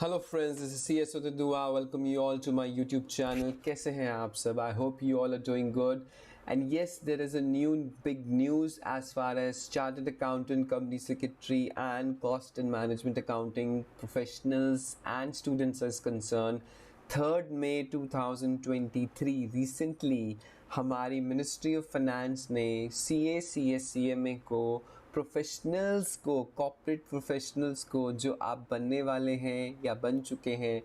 Hello friends, this is C S Dua. Welcome you all to my YouTube channel. कैसे हैं आप सब? I hope you all are doing good. And yes, there is a new big news as far as chartered accountant, company secretary and cost and management accounting professionals and students is concern. 3 मई 2023 recently हमारी ministry of finance ने CA को professionals को, corporate professionals को, जो आप बनने वाले हैं या बन चुके हैं,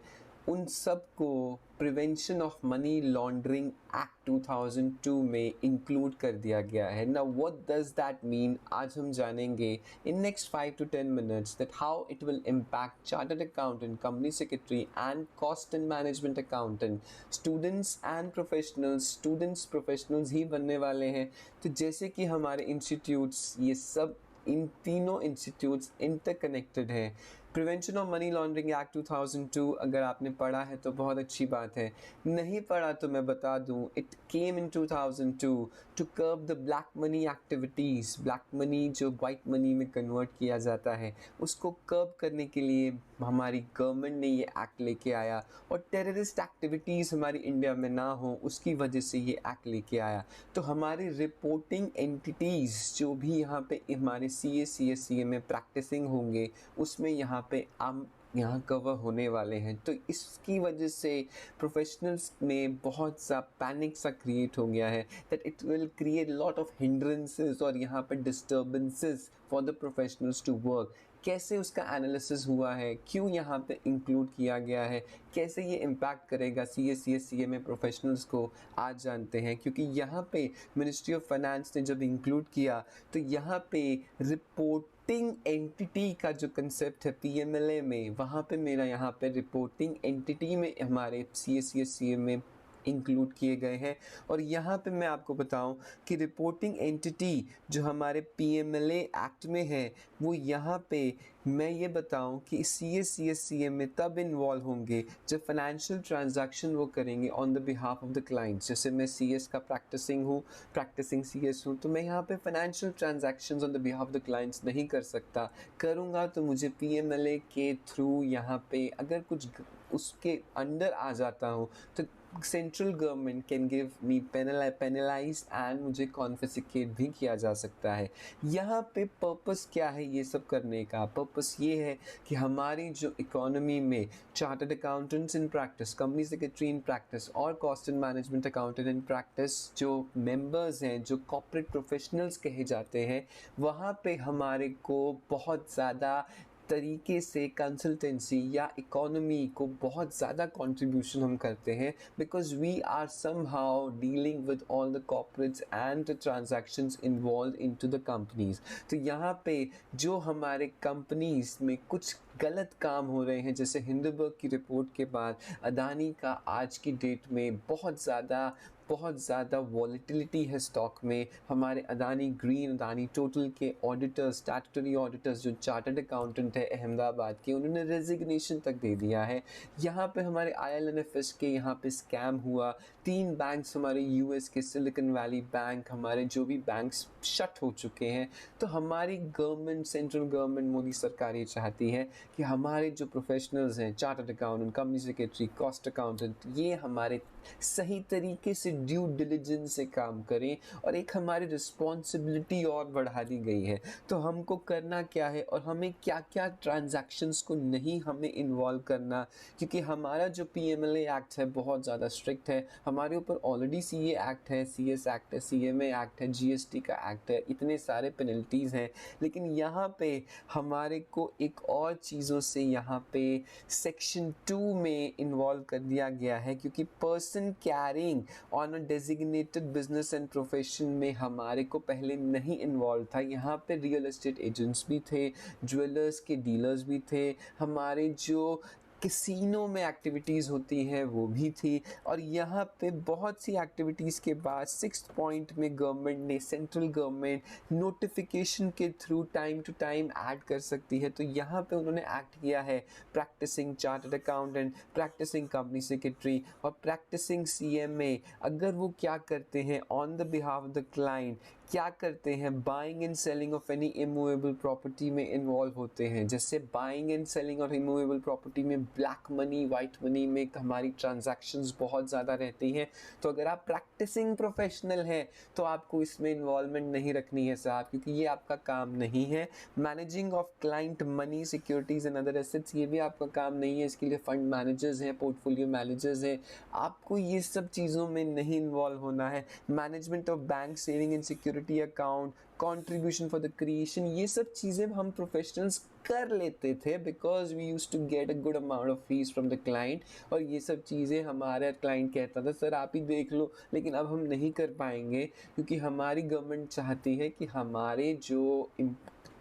उन सब को prevention of money laundering act 2002 में इंक्लूड कर दिया गया है। Now what does that mean? आज हम जानेंगे in next 5 to 10 minutes that how it will impact chartered accountant, company secretary and cost and management accountant, students and professionals, students professionals ही बनने वाले हैं। तो जैसे कि हमारे इंस्टीट्यूट्स, ये सब इन तीनों इंस्टीट्यूट्स इंटरकनेक्टेड हैं। Prevention of money laundering act 2002 अगर आपने पढ़ा है तो बहुत अच्छी बात है, नहीं पढ़ा तो मैं बता दूं, it came in 2002 to curb the black money activities. Black money जो वाइट मनी में कन्वर्ट किया जाता है, उसको कर्ब करने के लिए हमारी गवर्नमेंट ने ये एक्ट लेके आया, और टेररिस्ट एक्टिविटीज़ हमारी इंडिया में ना हो उसकी वजह से ये एक्ट लेके आया। तो हमारी रिपोर्टिंग एंटिटीज़ जो भी यहाँ पे हमारे CA में प्रैक्टिसिंग होंगे, उसमें यहाँ पे हम यहाँ कवर होने वाले हैं। तो इसकी वजह से प्रोफेशनल्स में बहुत सा पैनिक सा क्रिएट हो गया है that it will create lot of hindrances और यहाँ पे disturbances for the professionals to work. कैसे उसका एनालिसिस हुआ है, क्यों यहाँ पे इंक्लूड किया गया है, कैसे ये इम्पैक्ट करेगा CA में प्रोफेशनल्स को, आज जानते हैं। क्योंकि यहाँ पे मिनिस्ट्री ऑफ फाइनेंस ने जब इंक्लूड किया तो यहाँ पे रिपोर्टिंग एंटिटी का जो कंसेप्ट है PMLA में, वहाँ पे मेरा यहाँ पे रिपोर्टिंग एंटिटी में हमारे CA में इंक्लूड किए गए हैं। और यहाँ पे मैं आपको बताऊं कि रिपोर्टिंग एंटिटी जो हमारे PMLA एक्ट में है, वो यहाँ पे मैं ये बताऊं कि CA में तब इन्वॉल्व होंगे जब फाइनेंशियल ट्रांजैक्शन वो करेंगे on the behalf of the clients. जैसे मैं CS का प्रैक्टिसिंग CS हूँ, तो मैं यहाँ पे financial transactions on the behalf of the clients नहीं कर सकता। करूँगा तो मुझे PMLA के थ्रू यहाँ पे अगर कुछ उसके अंडर आ जाता हूँ तो central government can give me penalise and मुझे कॉन्फिस्केट भी किया जा सकता है। यहाँ पे पर्पस क्या है ये सब करने का? पर्पस ये है कि हमारी जो इकोनॉमी में chartered accountants in practice, company secretary in practice और cost and management accountant in practice जो मेंबर्स हैं, जो कॉर्पोरेट प्रोफेशनल्स कहे जाते हैं, वहाँ पे हमारे को बहुत ज़्यादा तरीके से कंसल्टेंसी या इकोनॉमी को बहुत ज़्यादा कंट्रीब्यूशन हम करते हैं, because we are somehow dealing with all the corporates and the transactions involve into the companies. तो यहाँ पे जो हमारे कंपनीज में कुछ गलत काम हो रहे हैं, जैसे हिंडनबर्ग की रिपोर्ट के बाद अदानी का आज की डेट में बहुत ज़्यादा वॉलेटिलिटी है स्टॉक में। हमारे अदानी ग्रीन, अदानी टोटल के ऑडिटर्स, स्टैट्यूटरी ऑडिटर्स जो चार्टर्ड अकाउंटेंट है अहमदाबाद के, उन्होंने रेजिग्नेशन तक दे दिया है। यहाँ पे हमारे IL&FS के यहाँ पे स्कैम हुआ। 3 बैंक्स हमारे US के, सिलिकॉन वैली बैंक, हमारे जो भी बैंक्स शट हो चुके हैं। तो हमारी गवर्नमेंट, सेंट्रल गवर्नमेंट, मोदी सरकार ये चाहती है कि हमारे जो प्रोफेशनल्स हैं, chartered accountant, company secretary, cost accountant, ये हमारे सही तरीके से ड्यू डिलिजेंस से काम करें, और एक हमारी रिस्पॉन्सिबिलिटी और बढ़ा दी गई है। तो हमको करना क्या है और हमें क्या क्या ट्रांजैक्शंस को नहीं हमें इन्वॉल्व करना, क्योंकि हमारा जो PMLA एक्ट है बहुत ज़्यादा स्ट्रिक्ट है। हमारे ऊपर ऑलरेडी CA एक्ट है, CS एक्ट है, CMA एक्ट है, GST का एक्ट है, इतने सारे पेनल्टीज़ हैं। लेकिन यहाँ पे हमारे को एक और चीज़ों से यहाँ पे सेक्शन 2 में इन्वॉल्व कर दिया गया है, क्योंकि person carrying on a designated business and profession में हमारे को पहले नहीं इन्वॉल्व था। यहाँ पे रियल एस्टेट एजेंट्स भी थे, ज्वेलर्स के डीलर्स भी थे, हमारे जो कैसीनो में एक्टिविटीज़ होती हैं वो भी थी। और यहाँ पे बहुत सी एक्टिविटीज़ के बाद 6th पॉइंट में गवर्नमेंट ने, सेंट्रल गवर्नमेंट नोटिफिकेशन के through time to time add कर सकती है। तो यहाँ पे उन्होंने एक्ट किया है practising chartered accountant, practising company secretary और प्रैक्टिसिंग CMA। अगर वो क्या करते हैं on the behalf of the client, क्या करते हैं, buying and selling of any immovable property में इन्वॉल्व होते हैं। जैसे बाइंग एंड सेलिंग और इमूवेबल प्रॉपर्टी में ब्लैक मनी, वाइट मनी में हमारी ट्रांजैक्शंस बहुत ज़्यादा रहती हैं। तो अगर आप प्रैक्टिसिंग प्रोफेशनल हैं तो आपको इसमें इन्वॉल्वमेंट नहीं रखनी है साहब, क्योंकि ये आपका काम नहीं है। Managing of client money, securities and other assets, ये भी आपका काम नहीं है। इसके लिए फंड मैनेजर्स हैं, पोर्टफोलियो मैनेजर्स हैं, आपको ये सब चीज़ों में नहीं इन्वॉल्व होना है। Management of bank saving and security account, contribution for the creation, ये सब चीज़ें हम प्रोफेशनल्स कर लेते थे because we use to get a good amount of fees from the client. और ये सब चीज़ें हमारा क्लाइंट कहता था सर आप ही देख लो, लेकिन अब हम नहीं कर पाएंगे क्योंकि हमारी गवर्नमेंट चाहती है कि हमारे जो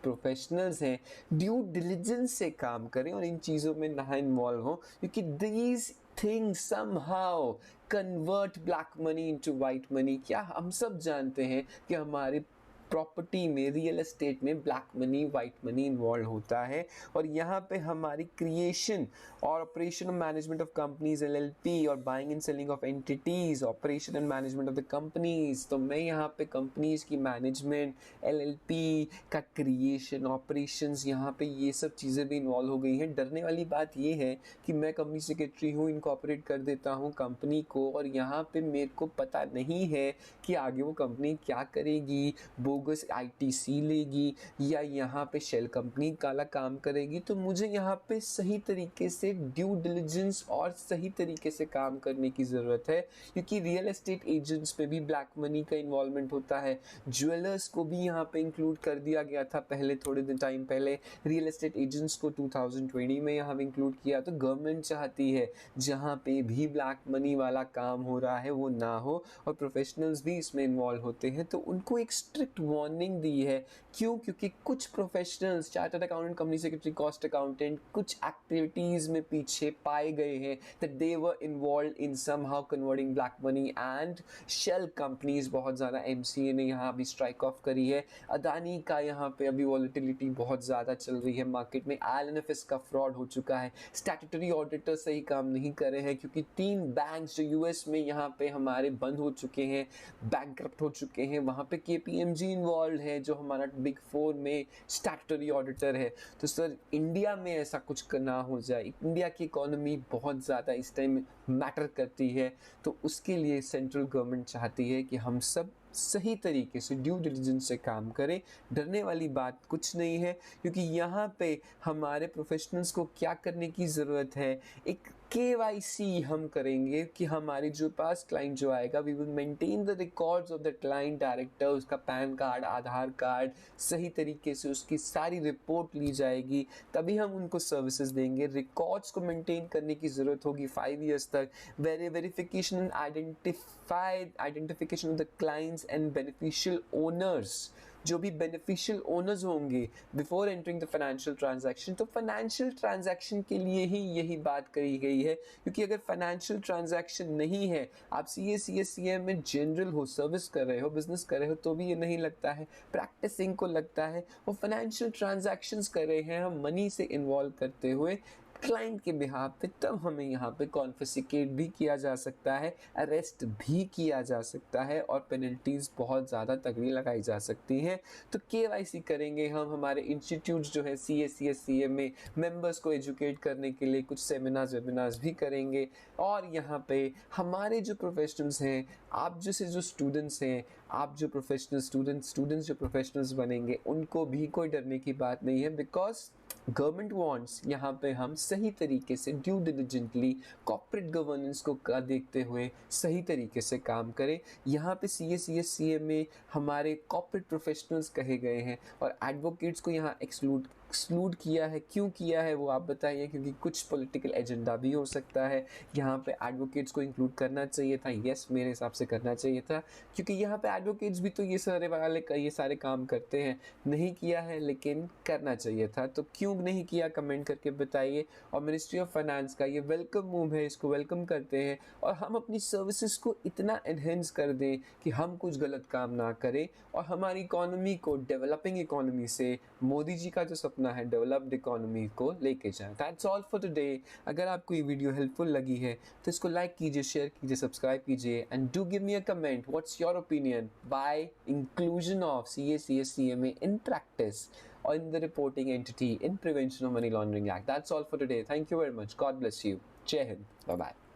प्रोफेशनल्स हैं ड्यू डिलिजेंस से काम करें और इन चीज़ों में ना इन्वॉल्व हो, क्योंकि these things somehow convert black money into white money। क्या हम सब जानते हैं कि हमारे प्रॉपर्टी में, रियल एस्टेट में black money, white money involve होता है। और यहाँ पे हमारी क्रिएशन और ऑपरेशन और मैनेजमेंट ऑफ कंपनीज LLP और buying and selling of entities, operation and management of the companies. तो मैं यहाँ पे कंपनीज की मैनेजमेंट, LLP का क्रिएशन, ऑपरेशंस, यहाँ पे ये सब चीज़ें भी इन्वॉल्व हो गई हैं। डरने वाली बात ये है कि मैं कंपनी सेक्रेटरी हूँ, इनकॉर्पोरेट कर देता हूँ कंपनी को, और यहाँ पे मेरे को पता नहीं है कि आगे वो कंपनी क्या करेगी, बोगस ITC लेगी या यहाँ पे शेल कंपनी काला काम करेगी। तो मुझे यहाँ पे सही तरीके से ड्यू डिलिजेंस और सही तरीके से काम करने की ज़रूरत है, क्योंकि रियल एस्टेट एजेंट्स पे भी ब्लैक मनी का इन्वॉल्वमेंट होता है। ज्वेलर्स को भी यहाँ पे इंक्लूड कर दिया गया था पहले, थोड़े दिन टाइम पहले रियल एस्टेट एजेंट्स को 2020 में यहाँ पे इंक्लूड किया। तो गवर्नमेंट चाहती है जहाँ पे भी ब्लैक मनी वाला काम हो रहा है वो ना हो, और प्रोफेशनल्स भी इसमें इन्वॉल्व होते हैं तो उनको एक स्ट्रिक्ट वार्निंग दी है। क्यों? क्योंकि कुछ professionals, chartered accountant, company secretary, cost accountant, कुछ एक्टिविटीज़ में पीछे पाए गए हैं that they were involve in somehow converting black money and shell companies. बहुत ज़्यादा MCA ने यहाँ अभी स्ट्राइक ऑफ करी है। अदानी का यहाँ पे अभी वॉलेटिलिटी बहुत ज़्यादा चल रही है मार्केट में। IL&FS का फ्रॉड हो चुका है। स्टैट्यूटरी ऑडिटर सही काम नहीं कर रहे हैं क्योंकि 3 बैंक्स जो US में यहाँ पे हमारे बंद हो चुके हैं, बैंकरप्ट हो चुके हैं, वहाँ पे KPMG इन्वॉल्व है जो हमारा बिग 4 में स्टैट्यूटरी ऑडिटर है। तो सर इंडिया में ऐसा कुछ ना हो जाए, इंडिया की इकोनॉमी बहुत ज़्यादा इस टाइम मैटर करती है, तो उसके लिए सेंट्रल गवर्नमेंट चाहती है कि हम सब सही तरीके से ड्यू डिलिजेंस से काम करें। डरने वाली बात कुछ नहीं है, क्योंकि यहाँ पे हमारे प्रोफेशनल्स को क्या करने की ज़रूरत है, एक KYC हम करेंगे कि हमारे जो पास क्लाइंट जो आएगा, we will maintain the records of the client director, उसका पैन कार्ड, आधार कार्ड, सही तरीके से उसकी सारी रिपोर्ट ली जाएगी, तभी हम उनको सर्विसेज देंगे। रिकॉर्ड्स को मेंटेन करने की ज़रूरत होगी 5 ईयर्स तक। Verification and identification of the clients and beneficial owners, जो भी बेनिफिशियल ओनर्स होंगे before entering the financial transaction. तो फाइनेंशियल ट्रांजैक्शन के लिए ही यही बात करी गई है, क्योंकि अगर फाइनेंशियल ट्रांजैक्शन नहीं है, आप CA CM में जनरल हो, सर्विस कर रहे हो, बिजनेस कर रहे हो, तो भी ये नहीं लगता है। प्रैक्टिसिंग को लगता है, वो फाइनेंशियल ट्रांजैक्शंस कर रहे हैं हम मनी से इन्वॉल्व करते हुए क्लाइंट के बिहाफ पे, तब हमें यहाँ पे कॉन्फिस्केट भी किया जा सकता है, अरेस्ट भी किया जा सकता है और पेनल्टीज़ बहुत ज़्यादा तगड़ी लगाई जा सकती हैं। तो KYC करेंगे हम। हमारे इंस्टीट्यूट्स जो है CA CM में मेंबर्स को एजुकेट करने के लिए कुछ सेमिनार्स भी करेंगे। और यहाँ पे हमारे जो प्रोफेशनल्स हैं, आप जैसे जो स्टूडेंट्स हैं, आप जो प्रोफेशनल स्टूडेंट्स जो प्रोफेशनल्स बनेंगे, उनको भी कोई डरने की बात नहीं है, बिकॉज गवर्नमेंट वांट्स यहाँ पे हम सही तरीके से ड्यू डिलिजेंटली कॉर्पोरेट गवर्नेंस को देखते हुए सही तरीके से काम करें। यहाँ पे CA CM में हमारे कॉर्पोरेट प्रोफेशनल्स कहे गए हैं और एडवोकेट्स को यहाँ एक्सक्लूड किया है। क्यों किया है वो आप बताइए, क्योंकि कुछ पॉलिटिकल एजेंडा भी हो सकता है। यहाँ पे एडवोकेट्स को इंक्लूड करना चाहिए था, यस मेरे हिसाब से करना चाहिए था, क्योंकि यहाँ पे एडवोकेट्स भी तो ये सारे काम करते हैं। नहीं किया है लेकिन करना चाहिए था, तो क्यों नहीं किया कमेंट करके बताइए। और मिनिस्ट्री ऑफ फाइनेंस का ये वेलकम मूव है, इसको वेलकम करते हैं और हम अपनी सर्विसेज को इतना एनहेंस कर दें कि हम कुछ गलत काम ना करें और हमारी इकोनॉमी को डेवलपिंग इकोनॉमी से, मोदी जी का जो सपना अपना है डेवलप्ड इकोनॉमी को लेके जाएं। That's all for today. अगर आपको ये वीडियो हेल्पफुल लगी है तो इसको लाइक कीजिए, शेयर कीजिए, सब्सक्राइब कीजिए and do give me a comment what's your opinion by inclusion of CA CS CMA in practice or in the reporting entity in Prevention of Money Laundering Act. That's all for today. Thank you very much. God bless you. Jai Hind. Bye bye.